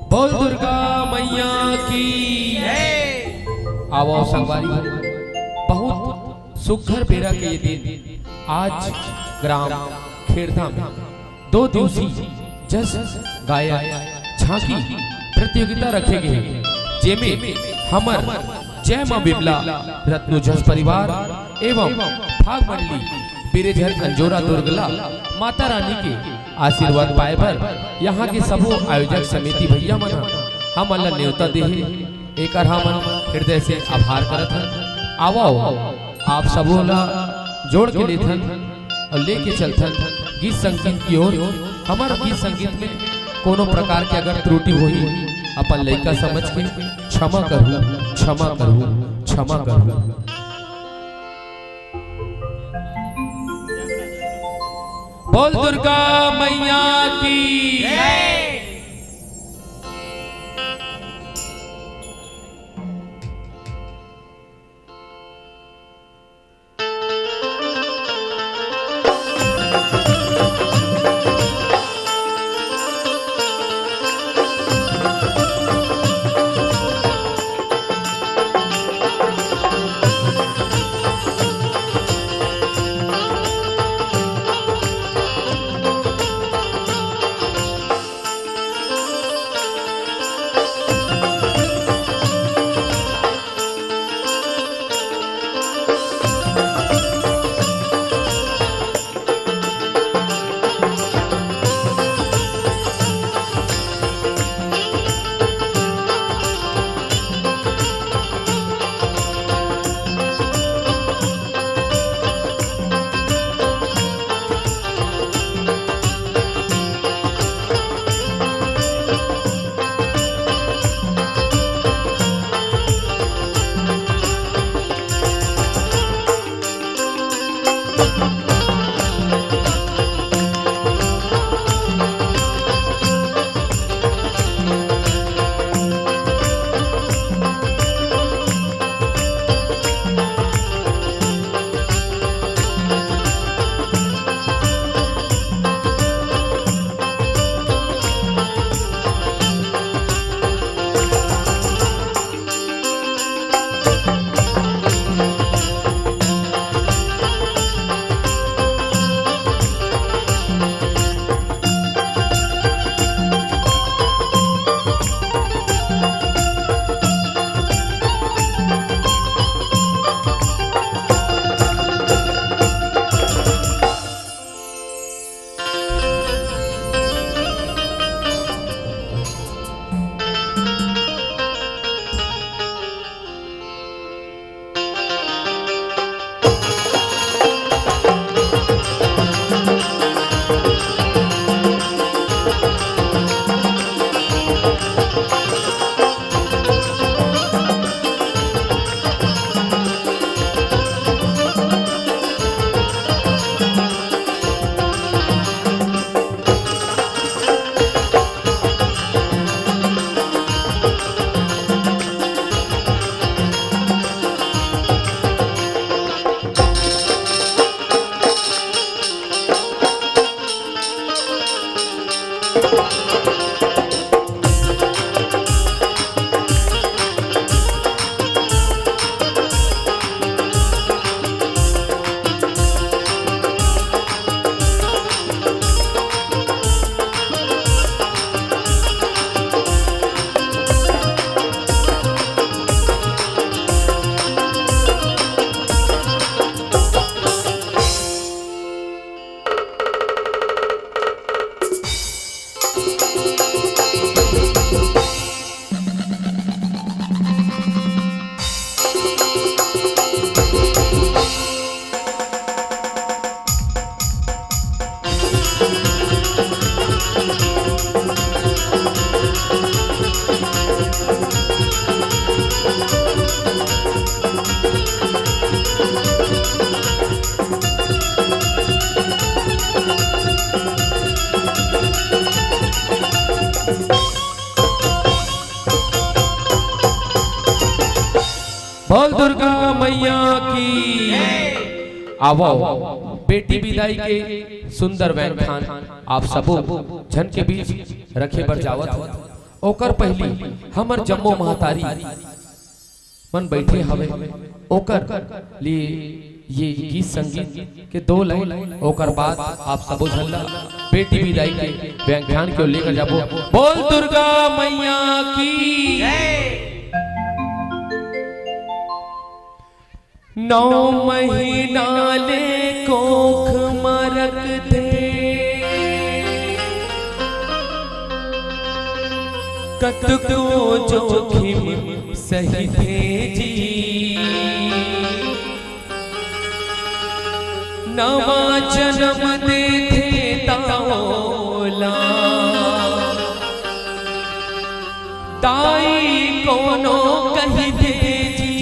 बोल दुर्गा मैया की। आओ संगवारी, बहुत सुखर बेरा के ये दिन आज ग्राम खेरदा में 2 दिवसीय जस गायक झांकी प्रतियोगिता रखे गए, जेमे हमर जय मां बिमला रत्नु जस परिवार एवं भाग मंडली बिरेझर अंजोरा दुर्गला माता रानी के आशीर्वाद पाए पर यहाँ के सबो आयोजक समिति भैया मन हम अल्लाह न्योता देहे एक हम हृदय से आभार करत हन। आवो आप सबो ला जोड़ के लेथन और लेके चलथन गीत संगीत की ओर। हमार गीत संगीत में कोनो प्रकार के अगर त्रुटि होई अपन लइका समझ के क्षमा करूं, क्षमा करूं, क्षमा करूं। बोल दुर्गा मैया की जय। बोल दुर्गा मैया की। आवो बेटी विदाई के सुंदर व्याख्यान आप सबो जन के बीच रखे बर जावत ओकर पहली हमर जम्मो महतारी मन बैठे हवे ओकर लिए ये गीत संगीत के 2 लाइन ओकर बाद आप सबो झल्ला बेटी विदाई के व्याख्यान को लेकर जाबो। बोल दुर्गा मैया की जय। 9 महीना ले कोख मरक थे कतको जोखिम सही थे जी नवा जन्म दे थे ताओला ताई कोनो कही दे जी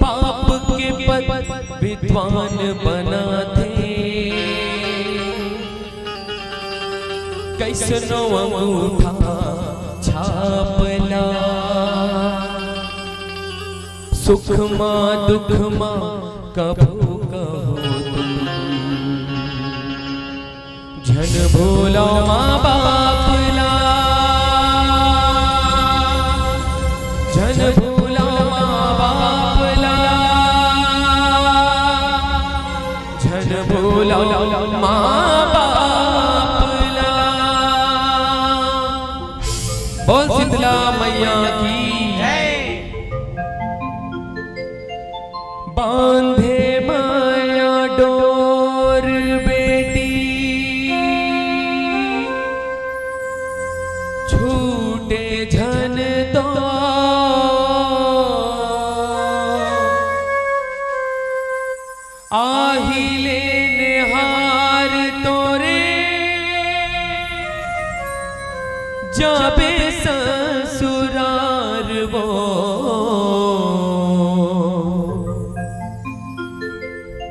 पाप के पद विद्वान बना थे कैसनो अंगूठा छापला सुख माँ दुख माँ कभू कहो झन भूलो माँ बाप ला झन भूलो माँ बाप ला झन भूलो माँ बाप ला। बोल शीतला मैया की बांधे माया डोर बेटी छूटे झन तो आहिले निहार तोरे जाबे ससुरार वो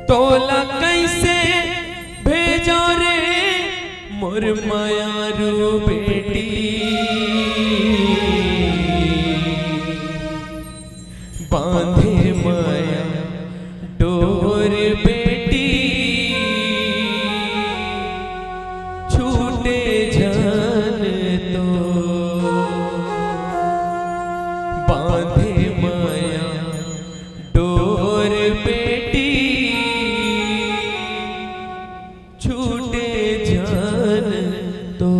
तोला कैसे भेजो रे मोर मायारू बेटी बांधे माया डोर बेटी छूटे जान तो बांधे माया डोर बेटी छूटे जान तो।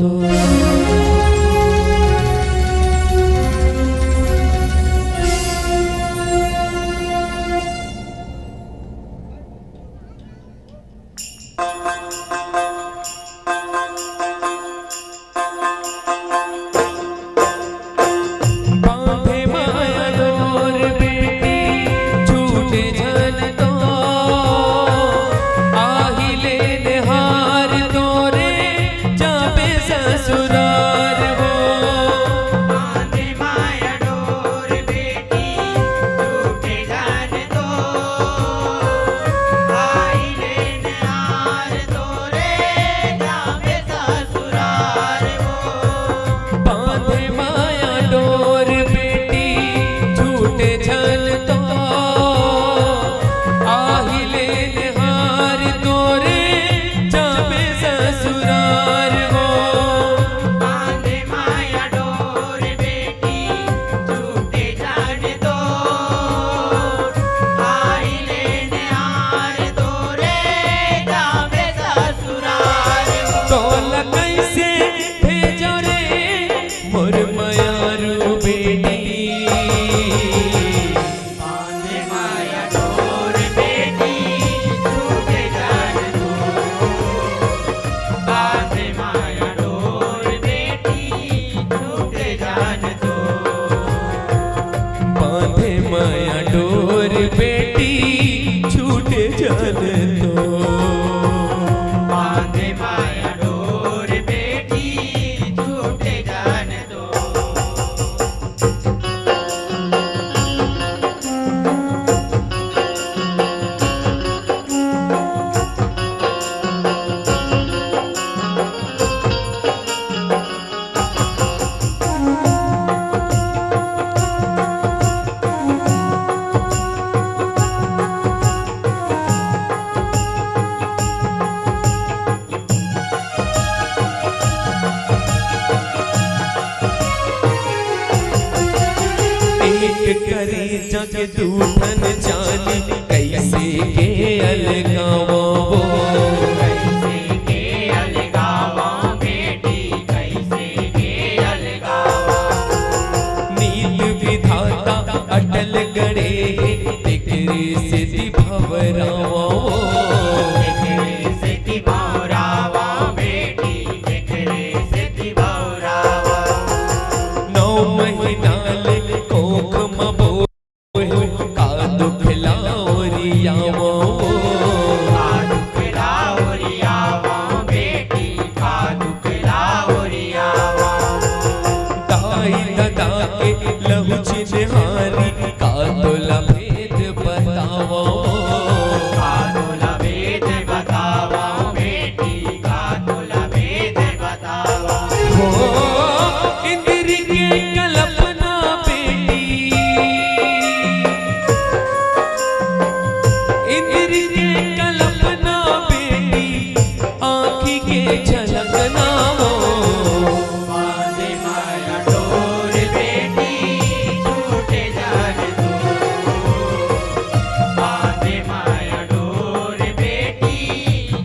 जाके दूधन जानी कैसे के अलगावो कैसे के अलगावा बेटी कैसे के अलगावा नील विधाता अटल गड़े तेरे से भवरावो लहू चिन्हारी का तोला भेद बतावो का तोला भेद बतावा बेटी का तोला भेद बतावा हो इंद्र के कल्पना बेटी इंद्र के कल्पना बेटी आँखी के झलकना हो बांधे माया डोर बेटी छूटे जाने दो बांधे माया डोर बेटी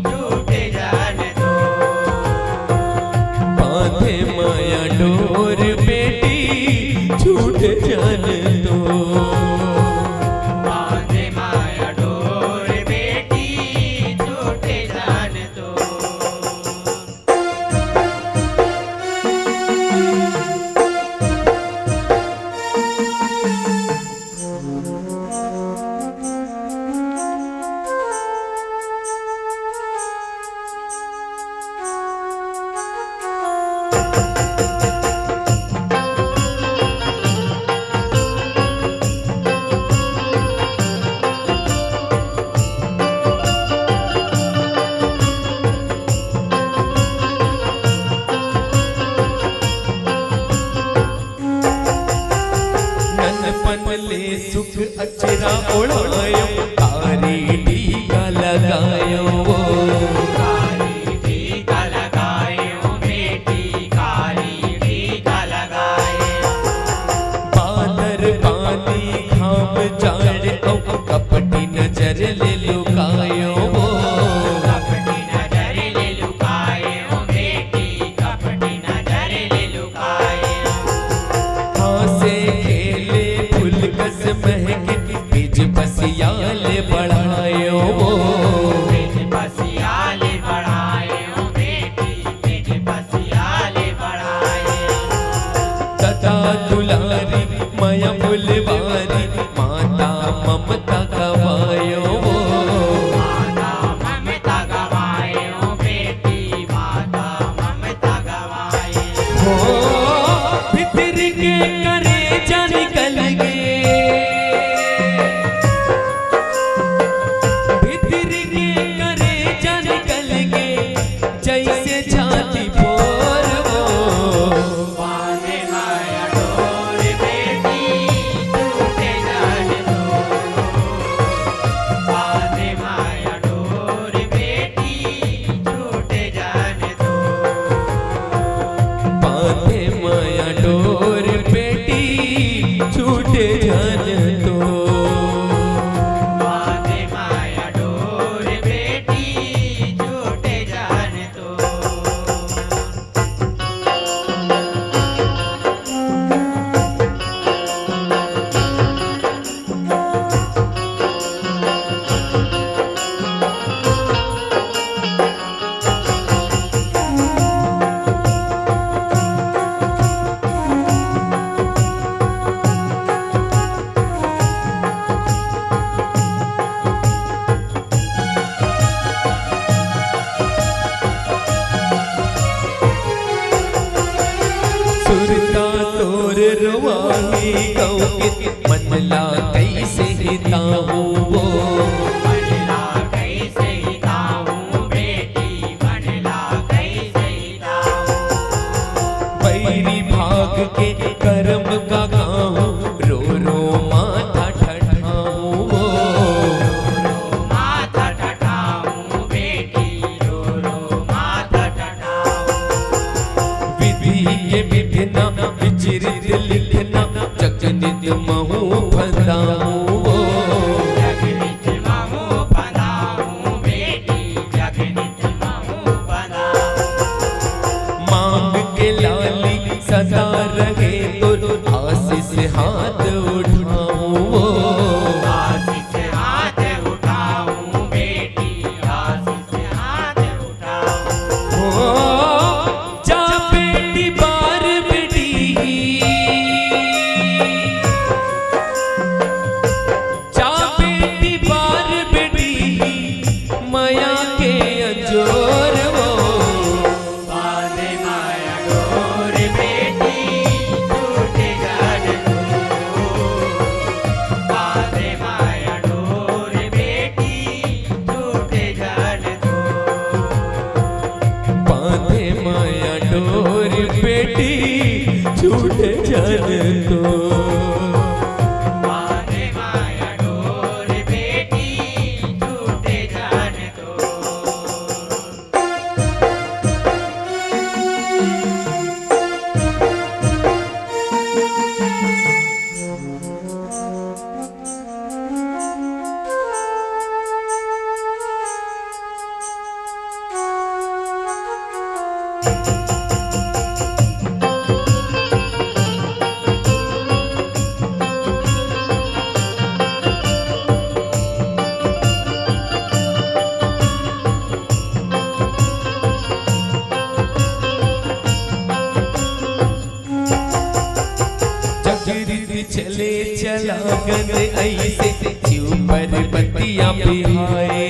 छूटे जाने दो बांधे माया डोर बेटी छूट जाने दो बांधे माया डोर बेटी छूटे जाने दो ले सुख अचरा ओढ़ायो तारी टीका लगायो काली टीका लगायो बेटी काली टीका लगायो बादर पानी घाम जाड़ कपटी नजर ले लुकायो कपटी नजर ले लुकायो बेटी कपटी नजर ले लुकायो हासे खेले फूल कस महके बीज बसियाल बढ़ायो बीज बसियाल बढ़ायो बेटी बीज बसियाल बढ़ायो तथा दुलारी माया फुलवारी माता ममता गवायो माता ममता गवायो बेटी माता ममता गवायो हो भितर के करे जा निकल गे भितर के करे जा निकल गे जैसे छाती फोर हो बांधे माया डोर बेटी छूटे जाने दो बांधे माया डोर बेटी छूटे जाने दो बांधे माया डोर बेटी छूटे जाने दो बांधे माया डोर बेटी छूटे जाने दो सुरता तोर रुवाही गौके मनला कैसे हिताऊं वो मनला कैसे हिताऊं बेटी मनला कैसे हिताऊं बैरी भाग के कर्म का गाऊं रो रो माथा ठठाऊं वो माथा ठठाऊं बेटी रो रो माथा ठठाऊं विधि के विधिना विचिरित लिखना जगनित महु फंदा चले चला गन ऐसे शिव पर्वतिया बिहाए,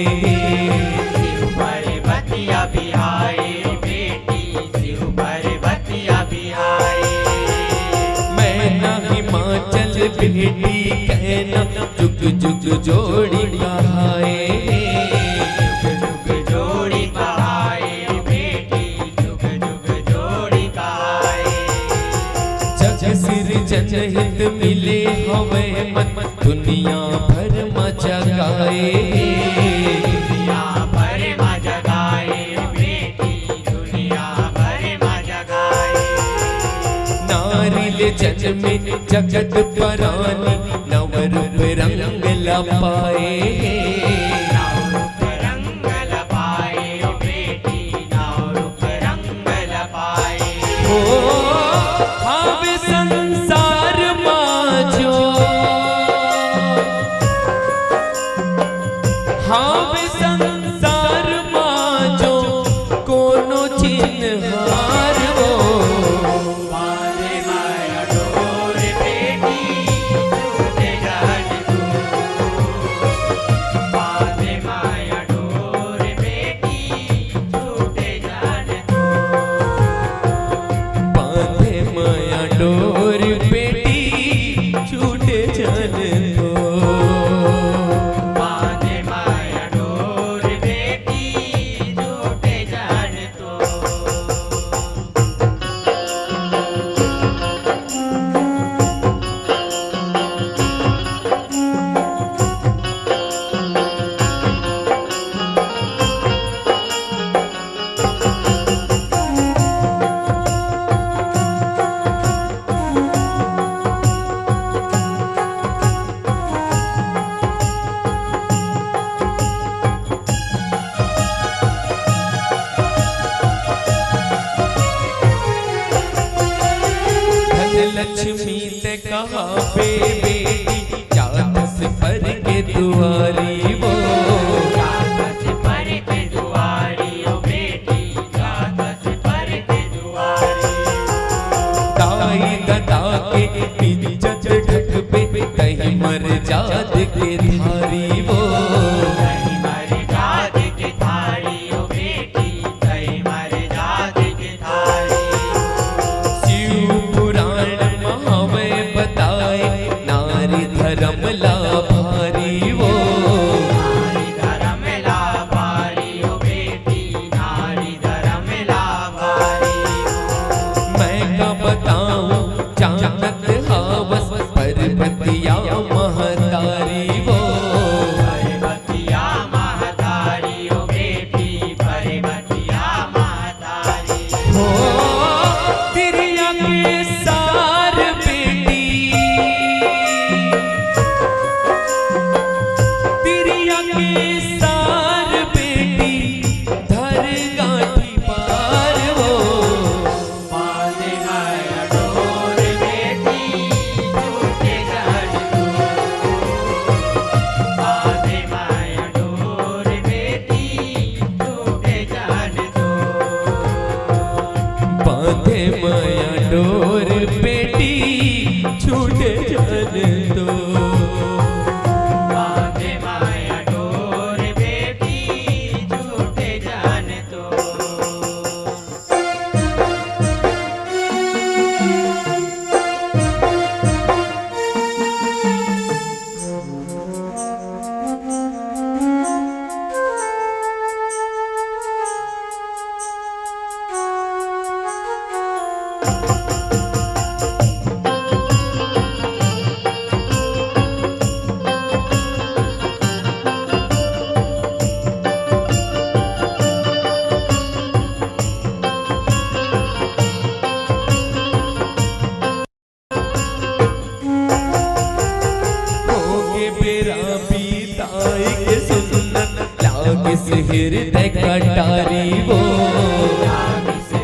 शिव पर्वतिया बिहाए बेटी, शिव पर्वतिया बिहाए। मैं ना हिमाचल बेटी कहना जुग जुग जोड़ी कहाए, जुग जुग जोड़ी कहाए बेटी, जुग जुग जोड़ी कहाए। जग सिरजन हित मिले हमें मन दुनिया भर में जगाए, दुनिया भर में जगाए बेटी, दुनिया भर में जगाए। नारिल जन्मे जगत परानी नव रूप रंग लपाए, नव रूप रंग लपाए बेटी, नव रूप रंग लपाए। हो हाव संसार माजो, हाव संसार माजो कोनो चिन्हार हो। बांधे माया डोर बेटी, छूटे जान तू। बांधे माया डोर बेटी, छूटे जान तू। बांधे माया डोर बेटी छूटे जान दो। बांधे माया डोर बेटी, छूटे जान तू। धन लक्ष्मी ते कहा पे बेटी जातस पर के दुआरी वो, जातस पर के दुआरी ओ बेटी, जातस पर के दुआरी। दाई ददा के इज्जत ढक पे कहीं मर जात के धारी वो, कहीं मर जात के थारी ओ बेटी, कहीं मर जात के थारी। शिव पुराण महावय बताए नारी धर्म ला भारी वो, नारी धर्म ला भारी ओ बेटी, नारी धर्म ला भारी। मैं का बताऊं जानत हावस पर्वतिया महतारी वो, पर्वतिया महतारी ओ बेटी, पर्वतिया महतारी। हो तिरिया के सार बेटी, तिरिया के सार बेटी धर गांठी पार वो, बांधे माया डोर बेटी, छूटे जान तू। बांधे माया डोर बेटी, छूटे जान तू। बांधे माया डोर बेटी छूटे जान दो। बांधे माया डोर बेटी, छूटे जान तू। होगे बेरा बीताई के सुन्नत लागे से हृदय कटारी वो, लागी से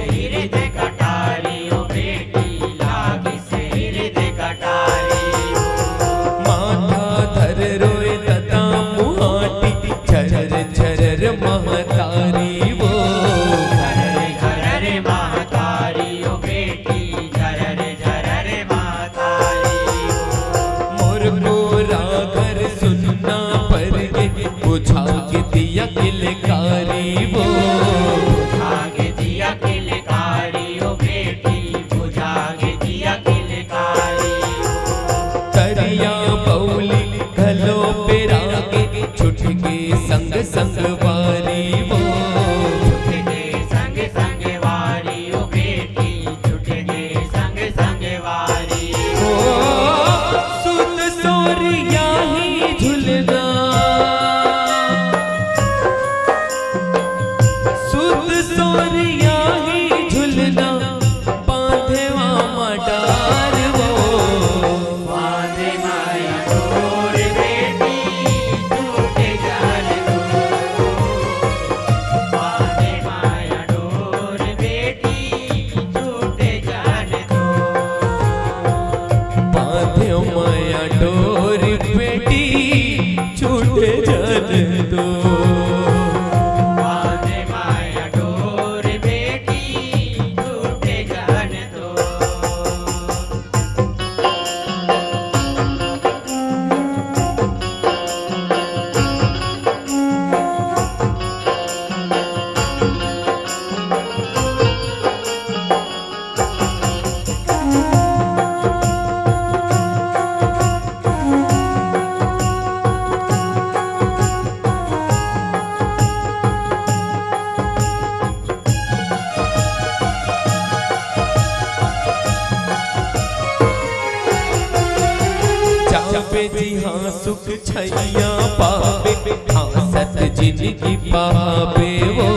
जी हाँ सुख छैया पावे, हाँ सत जिनकी पावे वो,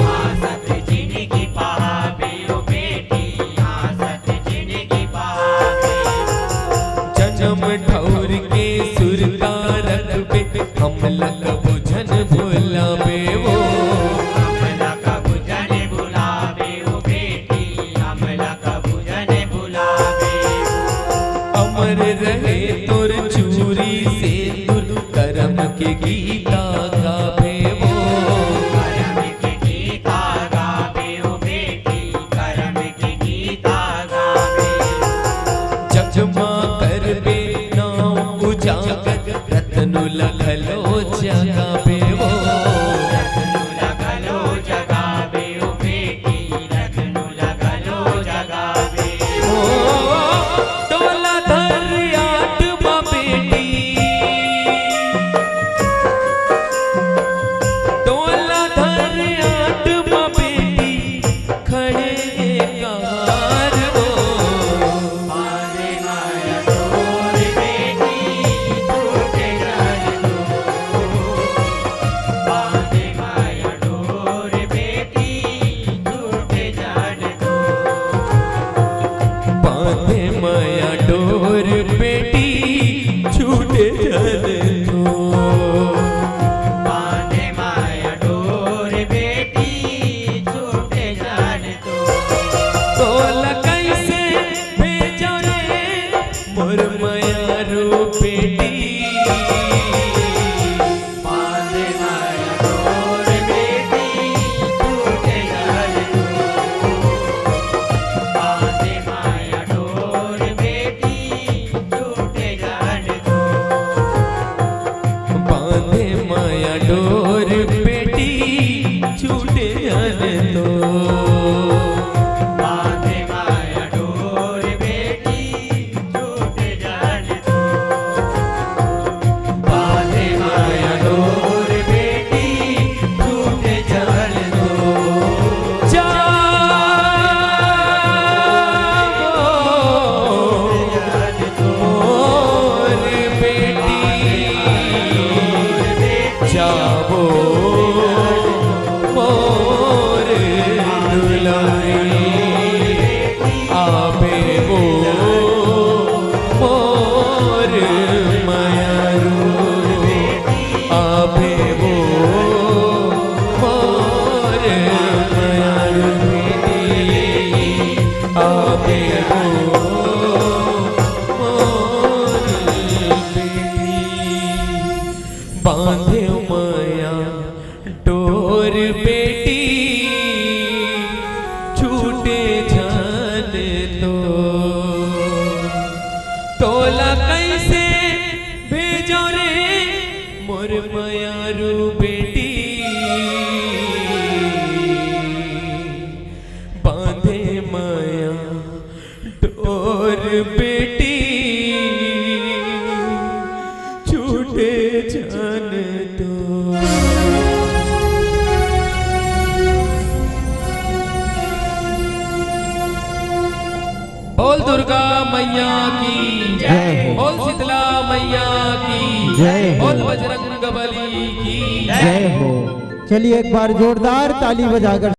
हाँ सत जिनकी पावे ओ बेटी, हाँ सत जिनकी पावे। जन्म ठौर के सुर का रखबे, हम लग बुझन भुलावे वो, अमला का बुझन बुलावे ओ बेटी, अमला का बुझन बुलावे। अमर रहे तुर चूरी से दूर, करम के गीता गावे वो, करम के गीता गावे ओ बेटी, करम के गीता गावे। जगमा करबे नाम उजागर, रत्नु लखलो जगावे वो, रत्नु लगलो जगावे ओ बेटी, रत्नु लगलो जगावे। ओ डोला धर आत्मा बेटी, डोला धर आत्मा बेटी, खड़े कार वो, बांधे माया डोर बेटी, टूटे जान दो। बांधे माया डोर बेटी, टूटे जान दो। बांधे माया डोर बेटी, छूटे जाने दो। बांधे माया डोर बेटी, टूटे जान दो। तोला कैसे भेजो रे मोर माया रो बेटी, बांधे माया डोर बेटी, टूटे जान दो। बांधे माया डोर बेटी, टूटे जान दो। बांधे माया डोर बेटी, छूटे जाने दो। बांधे माया डोर बेटी, टूटे जान दो। बांधे माया डोर बेटी, टूटे जान दो। जाओ मोर दुलारी, आबे वो मोर मायारू, आबे वो मोर मायारू बेटी, आबे वो मोर बेटी। बांधे माया डोर बेटी, छूटे जाने दो। तोला कैसे भेजो रे मोर मायारू बेटी, बांधे माया डोर बेटी, छूटे जाने दो। बोल दुर्गा मैया की जय हो। बोल शीतला मैया की जय हो। बोल बजरंग बली की जय हो। चलिए एक बार जोरदार ताली बजाकर